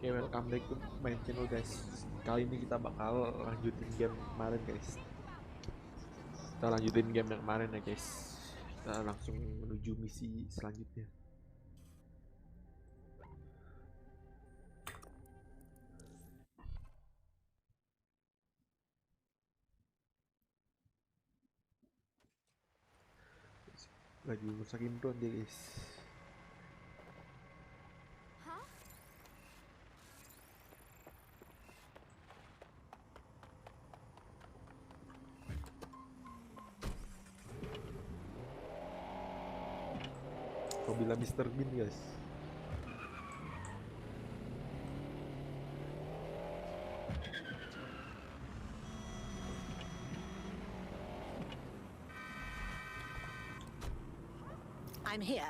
Oke, welcome back to main channel guys. Kali ini kita bakal lanjutin game kemarin guys. Kita lanjutin game yang kemarin ya guys. Kita langsung menuju misi selanjutnya. Lagi rusakin drone dia guys. Mobilnya Mr. Bean guys. I'm here.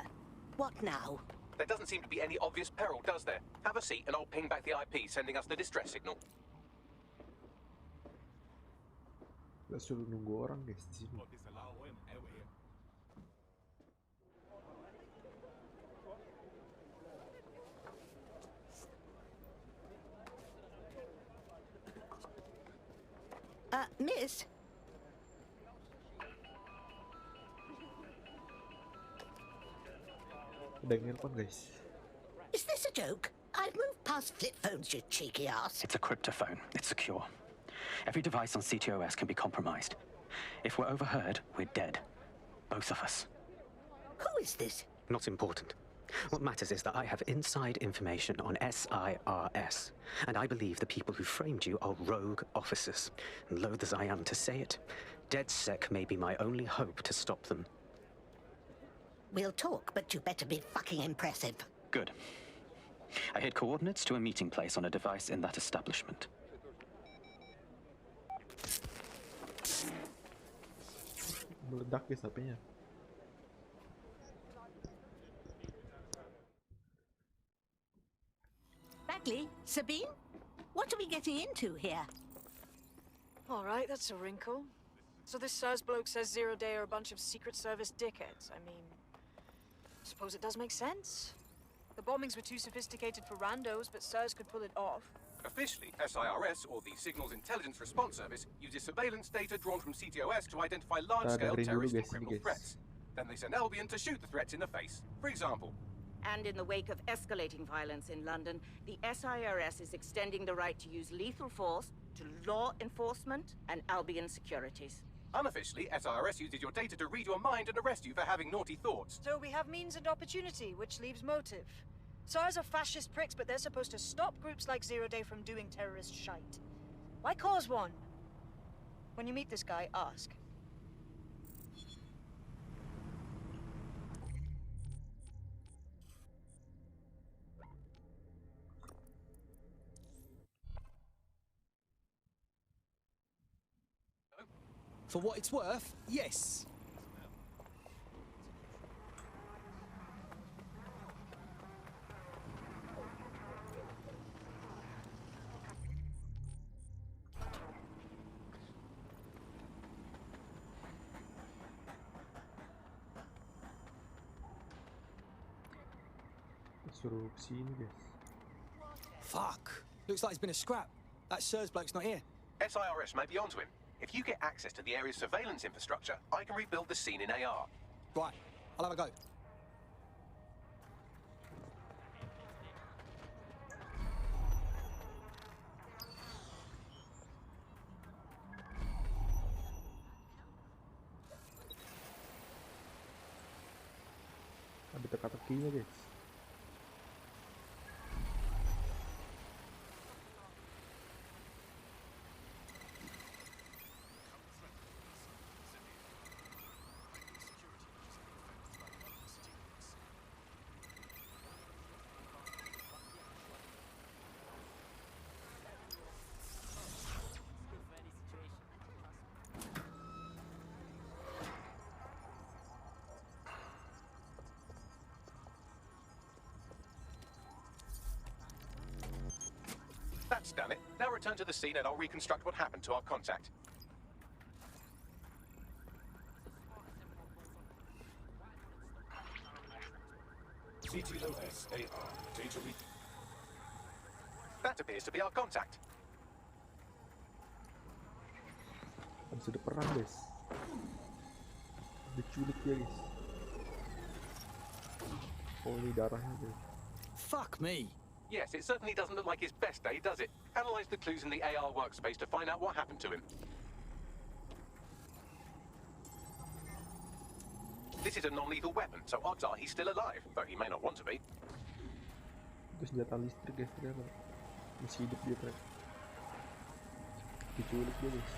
What now? There doesn't seem to be any obvious peril, does there? Have a seat and I'll ping back the IP sending us the distress signal. Kita suruh nunggu orang guys di sini. Miss? Udah ngelpon guys. Is this a joke? I've moved past flip phones, you cheeky ass. It's a cryptophone. It's secure. Every device on CTOS can be compromised. If we're overheard, we're dead. Both of us. Who is this? Not important. What matters is that I have inside information on SIRS, and I believe the people who framed you are rogue officers. Loath as I am to say it, DedSec may be my only hope to stop them. We'll talk, but you better be fucking impressive. Good. I hid coordinates to a meeting place on a device in that establishment. Meledak guys HP-nya. Bagley, Sabine? What are we getting into here? All right, that's a wrinkle. So this SIRS bloke says Zero Day are a bunch of Secret Service dickheads. I mean, suppose it does make sense. The bombings were too sophisticated for randos, but SIRS could pull it off. Officially, SIRS, or the Signals Intelligence Response Service, uses surveillance data drawn from CTOS to identify large-scale terrorist and criminal threats. Then they send Albion to shoot the threats in the face. For example, And in the wake of escalating violence in London, the SIRS is extending the right to use lethal force to law enforcement and Albion securities. unofficially, SIRS uses your data to read your mind and arrest you for having naughty thoughts. So we have means and opportunity, which leaves motive. SIRS are fascist pricks, but they're supposed to stop groups like Zero Day from doing terrorist shite. Why cause one? When you meet this guy, ask. For what it's worth, yes. Suruh kesini guys. Fuck. Looks like it's been a scrap. That SIRS bloke's not here. SIRS may be onto him. If you get access to the area's surveillance infrastructure, I can rebuild the scene in AR. Right, I'll have a go. Ada teka-tekinya guys. That's done it. Now return to the scene and I'll reconstruct what happened to our contact. CTOS AR data That appears to be our contact. Habis ada perang guys. Diculik dia guys. Oh ini darahnya guys. Fuck me. Yes, it certainly doesn't look like his best day, does it? Analyze the clues in the AR workspace to find out what happened to him. This is a non-lethal weapon, so odds are he's still alive, though he may not want to be. Itu senjata listrik guys, ternyata masih hidup dia ternyata. Diculik dia guys.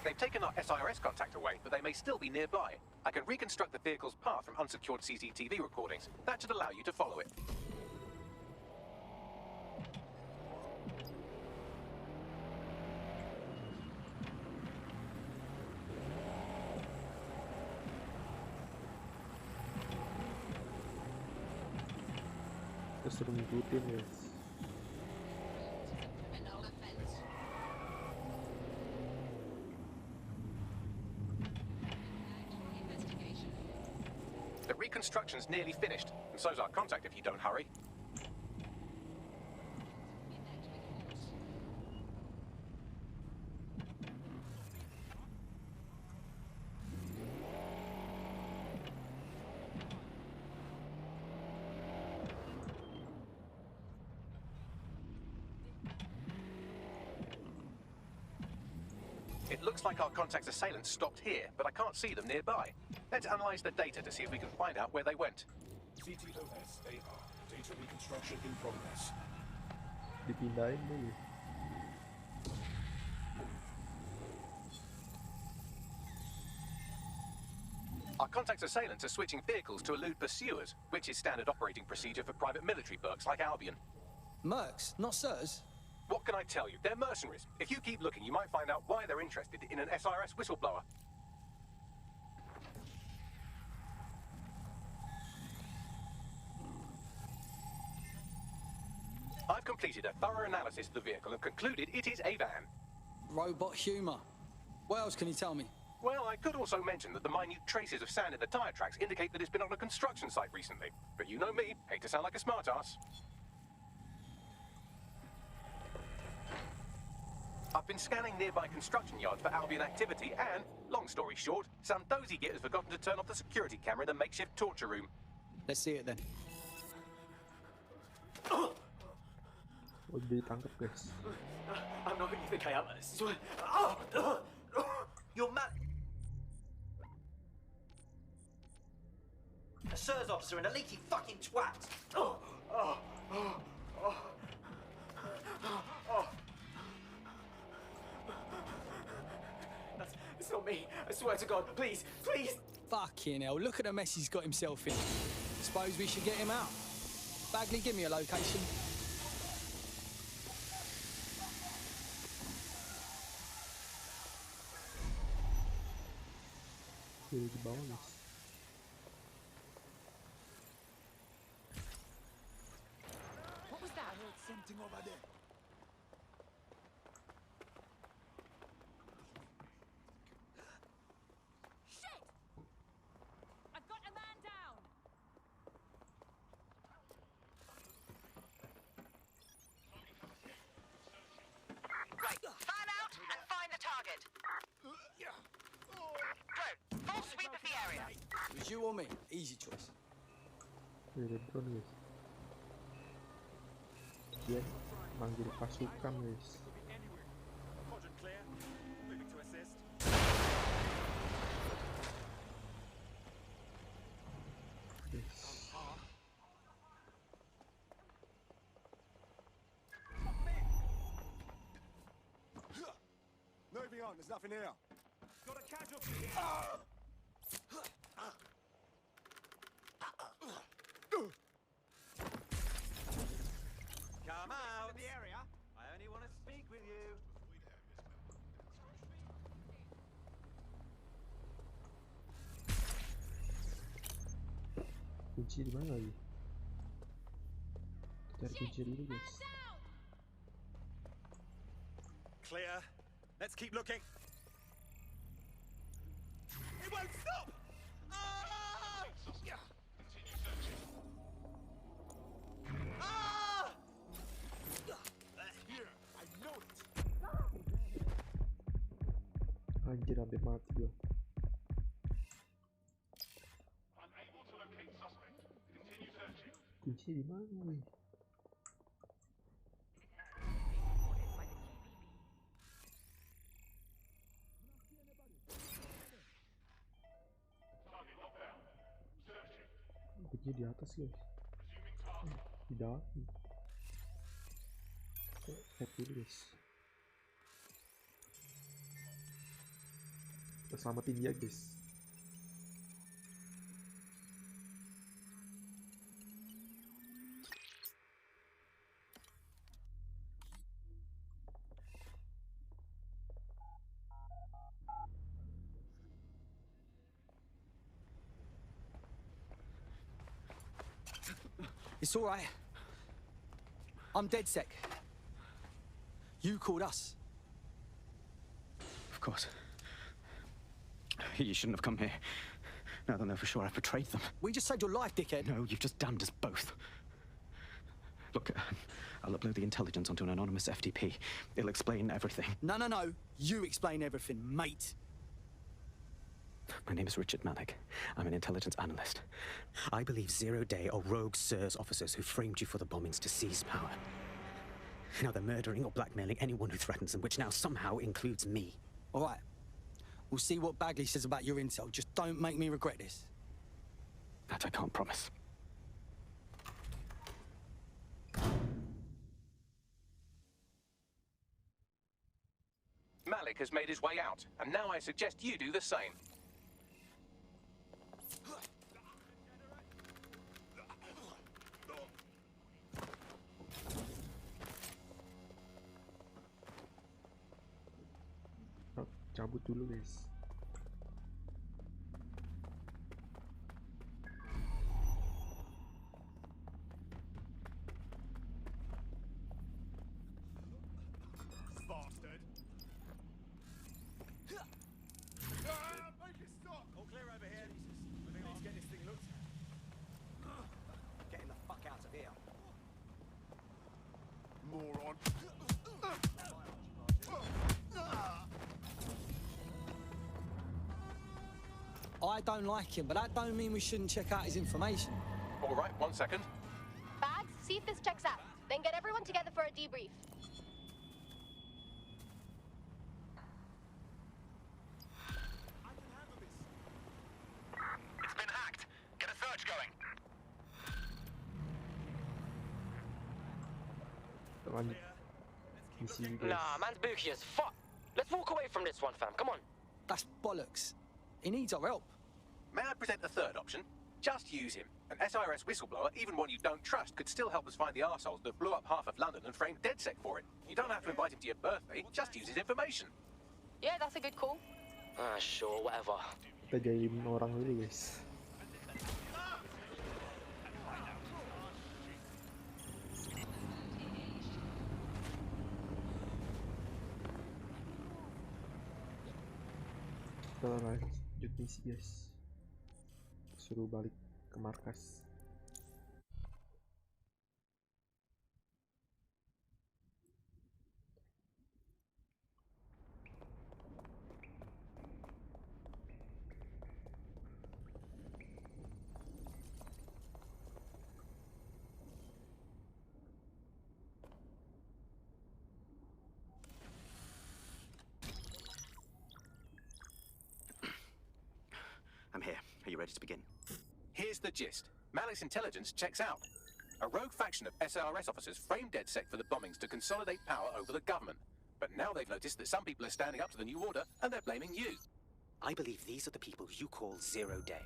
They've taken our SIRS contact away, but they may still be nearby. I can reconstruct the vehicle's path from unsecured CCTV recordings. That should allow you to follow it. Kita suruh ngikutin guys. The reconstruction's nearly finished, and so's our contact if you don't hurry. It looks like our contact's assailants stopped here, but I can't see them nearby. Let's analyze the data to see if we can find out where they went. CTOS AR. Data reconstruction in progress. Dipindahin dulu. Our contact's assailants are switching vehicles to elude pursuers, which is standard operating procedure for private military burks like Albion. Mercs, not sirs. What can I tell you? They're mercenaries. If you keep looking, you might find out why they're interested in an SIRS whistleblower. I've completed a thorough analysis of the vehicle and concluded it is a van. Robot humour. What else can you tell me? Well, I could also mention that the minute traces of sand in the tyre tracks indicate that it's been on a construction site recently. But you know me, hate to sound like a smartass. I've been scanning nearby construction yards for Albion activity and, long story short, some dozy git has forgotten to turn off the security camera in the makeshift torture room. Let's see it then. Oh ditangkap guys. I'm not who you think I am. I swear. You're mad. A SIRS officer and a leaky fucking twat. That's not me. I swear to God. Please, please. Fucking hell, look at the mess he's got himself in. Suppose we should get him out. Bagley, give me a location. Dia di bawah guys. What was that? I heard something over there. Shit! I've got a man down. Right, fan out and find the target. Drone, full sweep of the area. It was you or me? Easy choice. Dia ada drone guys. Dia manggil pasukan guys. Quadrant clear. Moving to assist. Yes. Moving on. There's nothing here. Got a casualty. Come out. In the area. I only want to speak with you. Kunci di mana lagi? Cari kunci dulu guys. Clear. Let's keep looking. It won't stop. hampir mati gua. Kunci di mana, weh? Kunci di atas, guys. Di dalam. Head dulu, guys. Kita selamatin dia, guys. It's all right. I'm dead sec. You called us. Of course. You shouldn't have come here. Now they'll know for sure I've betrayed them. We just saved your life, dickhead. No, you've just damned us both. Look, I'll upload the intelligence onto an anonymous FTP. It'll explain everything. No. You explain everything, mate. My name is Richard Malik. I'm an intelligence analyst. I believe Zero Day are rogue SIRS officers who framed you for the bombings to seize power. Now they're murdering or blackmailing anyone who threatens them, which now somehow includes me. All right. We'll see what Bagley says about your intel. Just don't make me regret this. That I can't promise. Malik has made his way out, and now I suggest you do the same. Cabut dulu, guys. Bastard! Make it stop! All clear over here. I think let's get this thing looked at. Getting the fuck out of here. Moron! I don't like him, but that don't mean we shouldn't check out his information. All right, 1 second. Bags, see if this checks out. Then get everyone together for a debrief. It's been hacked. Get a search going. Lanjut misi, guys. Nah, man's booky as fuck. Let's walk away from this one, fam. Come on. That's bollocks. He needs our help. May I present a third option? Just use him. An SIRS whistleblower, even one you don't trust, could still help us find the arseholes that blew up half of London and framed DedSec for it. You don't have to invite him to your birthday, just use his information. Yeah, that's a good call. Sure, whatever. Kita jahilin orang dulu, guys. Kita lanjut misi, guys. Suruh balik ke markas. I'm here. Are you ready to begin? Here's the gist. Malik's intelligence checks out. A rogue faction of SIRS officers framed DedSec for the bombings to consolidate power over the government. But now they've noticed that some people are standing up to the new order, and they're blaming you. I believe these are the people you call Zero Day.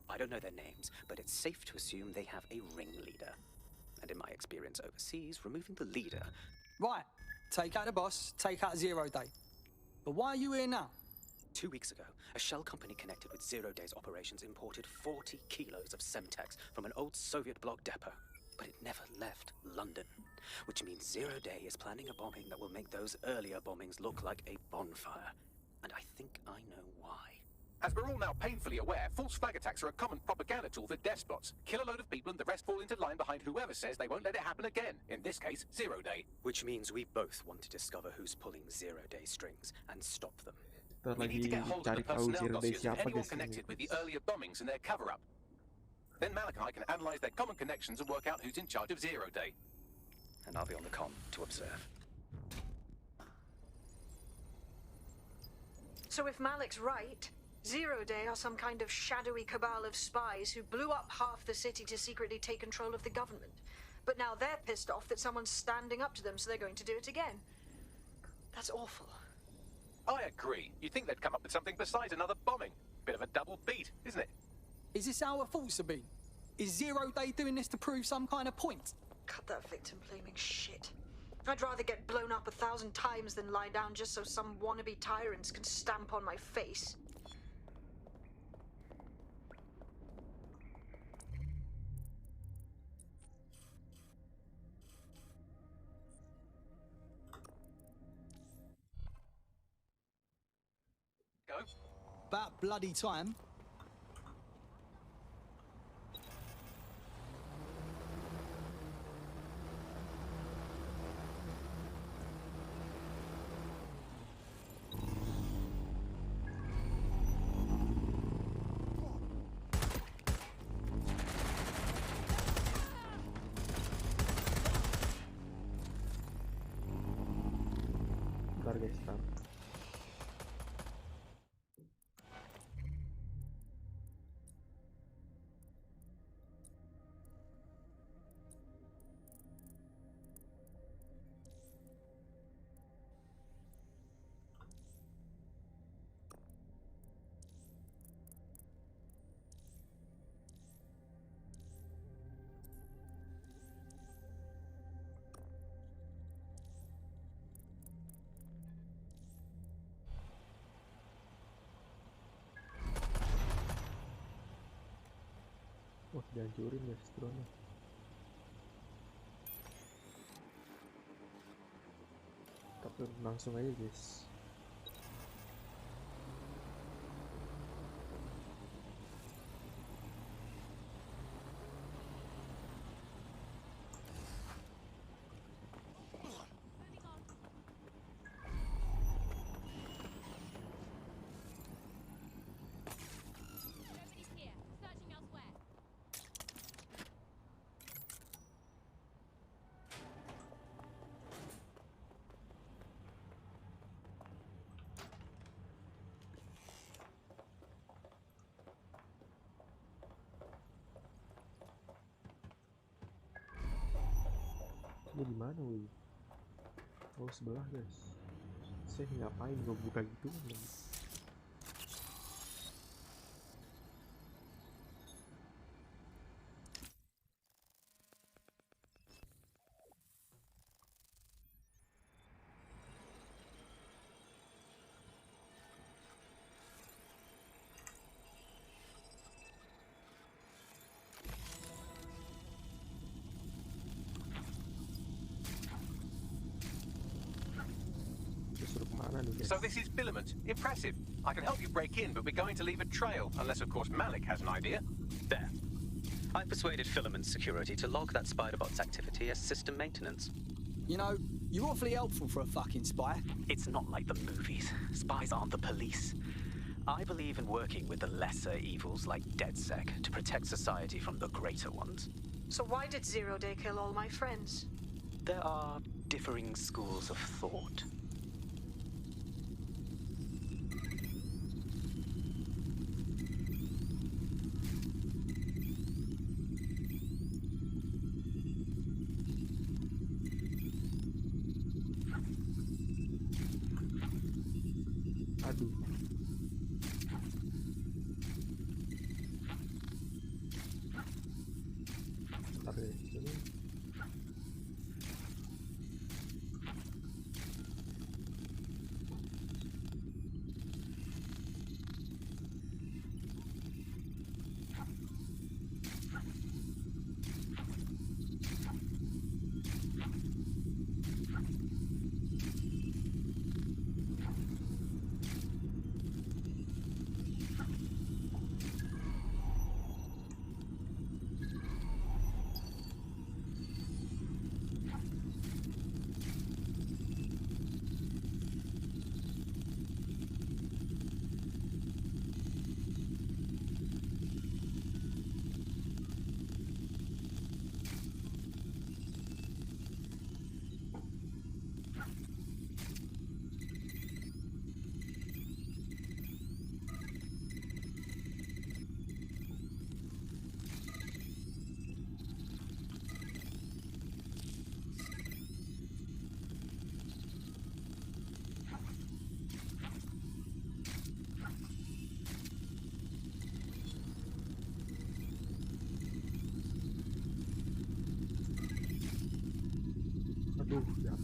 I don't know their names, but it's safe to assume they have a ringleader. And in my experience overseas, removing the leader... Right. Take out the boss, take out Zero Day. But why are you here now? 2 weeks ago, a shell company connected with Zero Day's operations imported 40 kilos of Semtex from an old Soviet bloc depot. But it never left London, which means Zero Day is planning a bombing that will make those earlier bombings look like a bonfire. And I think I know why. As we're all now painfully aware, false flag attacks are a common propaganda tool for despots. Kill a load of people and the rest fall into line behind whoever says they won't let it happen again. In this case, Zero Day. Which means we both want to discover who's pulling Zero Day strings and stop them. Ntar We need lagi to get hold of cari the tahu personnel zero day dossiers of siapa anyone guys. connected with the earlier bombings and their cover-up. Then Malik and I can analyze their common connections and work out who's in charge of Zero Day. And I'll be on the comm to observe. So if Malik's right, Zero Day are some kind of shadowy cabal of spies who blew up half the city to secretly take control of the government. But now they're pissed off that someone's standing up to them, so they're going to do it again. That's awful. I agree. You'd think they'd come up with something besides another bombing. Bit of a double beat, isn't it? Is this how our thoughts have been? Is Zero Day doing this to prove some kind of point? Cut that victim-blaming shit. I'd rather get blown up 1,000 times than lie down just so some wannabe tyrants can stamp on my face. Go. About bloody time. Bentar guys, bentar. Wah, dihancurin guys drone-nya. Tapi langsung aja guys. Nobody's here. Searching elsewhere. Ini di mana, wih? Oh, sebelah guys. Saya ngapain gue buka gitu? So this is Filament. Impressive. I can help you break in, but we're going to leave a trail, unless of course Malik has an idea. There. I persuaded Filament Security to log that Spiderbot's activity as system maintenance. You know, you're awfully helpful for a fucking spy. It's not like the movies. Spies aren't the police. I believe in working with the lesser evils like DedSec to protect society from the greater ones. So why did Zero Day kill all my friends? There are differing schools of thought. Aduh. Bentar guys, ini.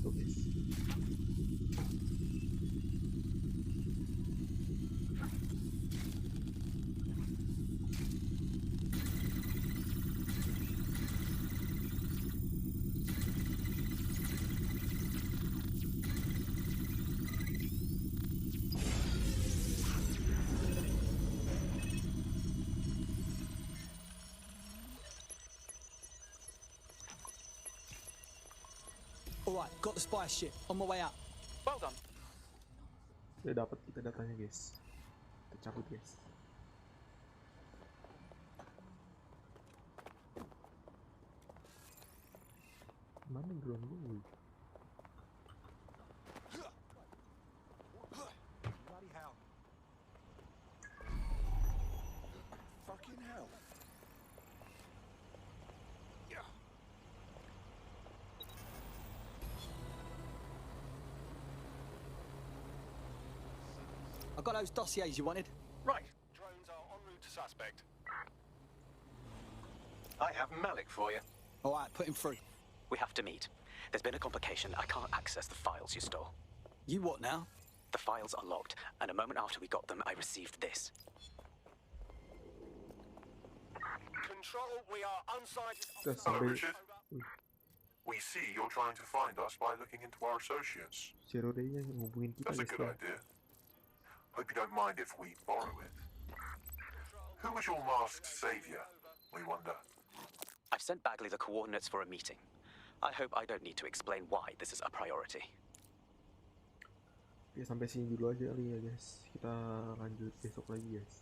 go guys. Alright, got the spy ship. On my way out. Well done. Udah dapat kita datanya guys. Kita cabut guys. Mana drone gue? Bloody hell. Fucking hell. I got those dossiers you wanted. Right. Drones are en route to suspect. I have Malik for you. Alright, put him through. We have to meet. There's been a complication. I can't access the files you stole. You what now? The files are locked, and a moment after we got them, I received this. Control, we are unsighted. Terus Hello, sampai Richard. We see you're trying to find us by looking into our associates. Zero Day-nya ngubungin kita That's a guys good ya. idea. Hope you don't mind if we borrow it. Who was your masked savior, we wonder? I've sent Bagley the coordinates for a meeting. I hope I don't need to explain why this is a priority. Ya sampai sini dulu aja kali ya guys. Kita lanjut besok lagi guys.